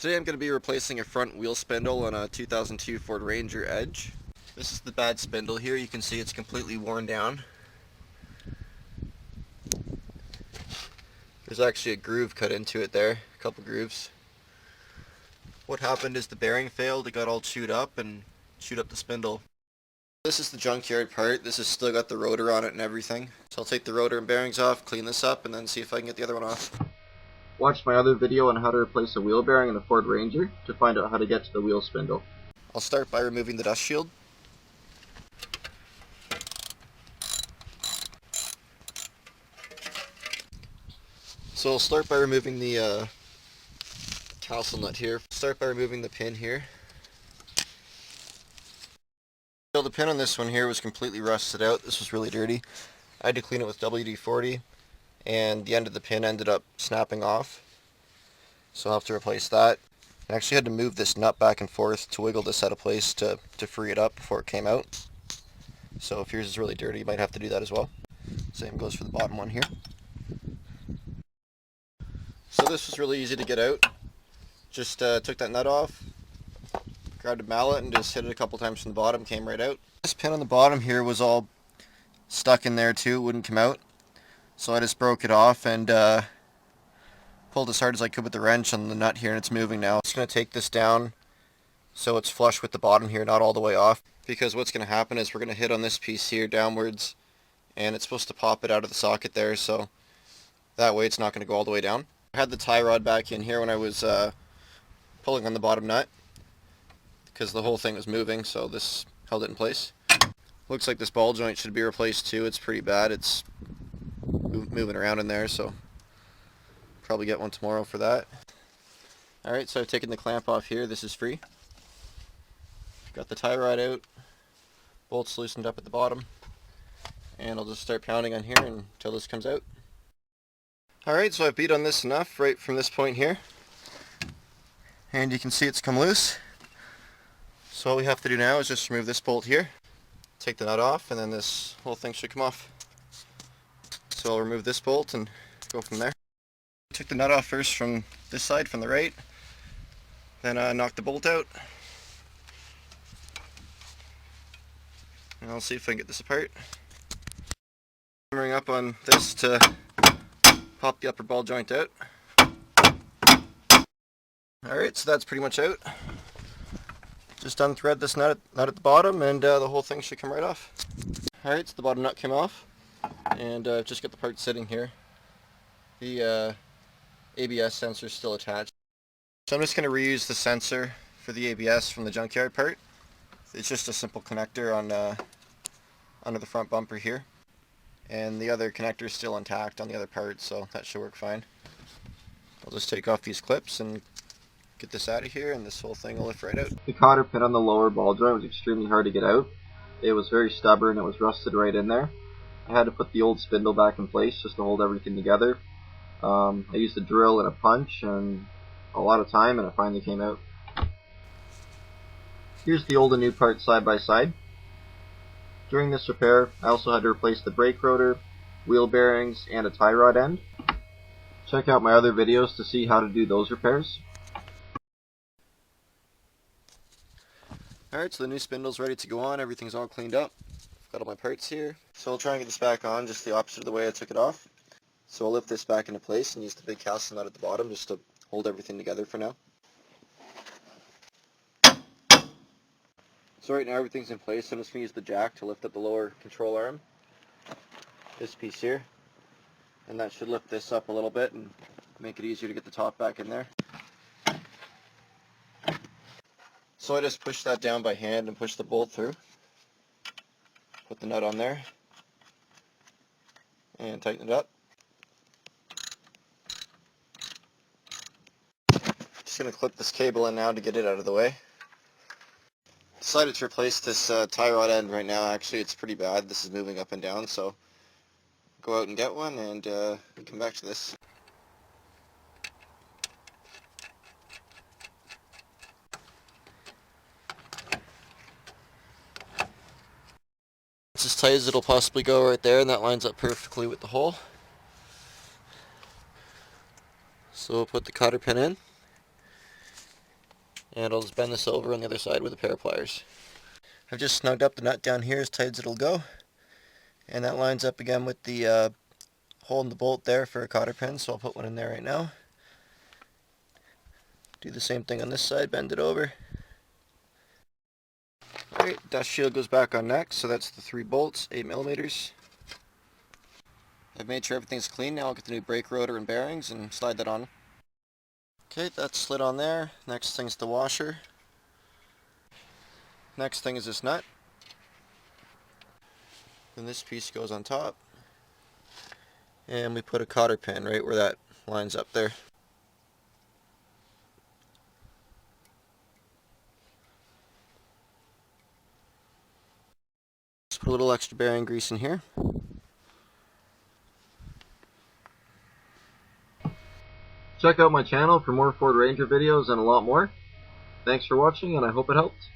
Today I'm going to be replacing a front wheel spindle on a 2002 Ford Ranger Edge. This is the bad spindle here. You can see it's completely worn down. There's actually a groove cut into it there, a couple grooves. What happened is the bearing failed, it got all chewed up and chewed up the spindle. This is the junkyard part. This has still got the rotor on it and everything. So I'll take the rotor and bearings off, clean this up, and then see if I can get the other one off. Watch my other video on how to replace a wheel bearing in the Ford Ranger to find out how to get to the wheel spindle. I'll start by removing the dust shield. So I'll start by removing the tassel nut here. Start by removing the pin here. So the pin on this one here was completely rusted out. This was really dirty. I had to clean it with WD-40 and the end of the pin ended up snapping off. So I'll have to replace that. I actually had to move this nut back and forth to wiggle this out of place to free it up before it came out. So if yours is really dirty, you might have to do that as well. Same goes for the bottom one here. So this was really easy to get out. Just took that nut off, grabbed a mallet and just hit it a couple times from the bottom, came right out. This pin on the bottom here was all stuck in there too, it wouldn't come out. So I just broke it off and pulled as hard as I could with the wrench on the nut here, and it's moving now. I'm just going to take this down so it's flush with the bottom here, not all the way off. Because what's going to happen is we're going to hit on this piece here downwards, and it's supposed to pop it out of the socket there, so that way it's not going to go all the way down. I had the tie rod back in here when I was pulling on the bottom nut, because the whole thing was moving, so this held it in place. Looks like this ball joint should be replaced too. It's pretty bad. It's moving around in there, so probably get one tomorrow for that. Alright, so I've taken the clamp off here. This is free. Got the tie rod out. Bolts loosened up at the bottom. And I'll just start pounding on here until this comes out. Alright, so I've beat on this enough right from this point here. And you can see it's come loose. So all we have to do now is just remove this bolt here. Take the nut off, and then this whole thing should come off. So I'll remove this bolt and go from there. Took the nut off first from this side, from the right. Then knocked the bolt out. And I'll see if I can get this apart. Hammering up on this to pop the upper ball joint out. Alright, so that's pretty much out. Just unthread this nut at the bottom and the whole thing should come right off. Alright, so the bottom nut came off. And I've just got the part sitting here. The ABS sensor is still attached. So I'm just going to reuse the sensor for the ABS from the junkyard part. It's just a simple connector on under the front bumper here. And the other connector is still intact on the other part, so that should work fine. I'll just take off these clips and get this out of here, and this whole thing will lift right out. The cotter pin on the lower ball joint was extremely hard to get out. It was very stubborn, it was rusted right in there. I had to put the old spindle back in place just to hold everything together. I used a drill and a punch and a lot of time, and it finally came out. Here's the old and new parts side by side. During this repair, I also had to replace the brake rotor, wheel bearings, and a tie rod end. Check out my other videos to see how to do those repairs. Alright, so the new spindle's ready to go on. Everything's all cleaned up. I've got all my parts here. So I'll try and get this back on just the opposite of the way I took it off. So I'll lift this back into place and use the big casting nut at the bottom just to hold everything together for now. So right now everything's in place. I'm just going to use the jack to lift up the lower control arm. This piece here. And that should lift this up a little bit and make it easier to get the top back in there. So I just push that down by hand and push the bolt through. Put the nut on there. And tighten it up. Just going to clip this cable in now to get it out of the way. Decided to replace this tie rod end right now. Actually, it's pretty bad. This is moving up and down, so go out and get one and come back to this. It's as tight as it'll possibly go right there, and that lines up perfectly with the hole. So we'll put the cotter pin in. And I'll just bend this over on the other side with a pair of pliers. I've just snugged up the nut down here as tight as it'll go. And that lines up again with the hole in the bolt there for a cotter pin, so I'll put one in there right now. Do the same thing on this side, bend it over. Alright, dust shield goes back on next, so that's the 3 bolts, 8mm. I've made sure everything's clean. Now I'll get the new brake rotor and bearings and slide that on. Okay, that's slid on there. Next thing's the washer. Next thing is this nut. Then this piece goes on top. And we put a cotter pin right where that lines up there. Just put a little extra bearing grease in here. Check out my channel for more Ford Ranger videos and a lot more. Thanks for watching, and I hope it helped.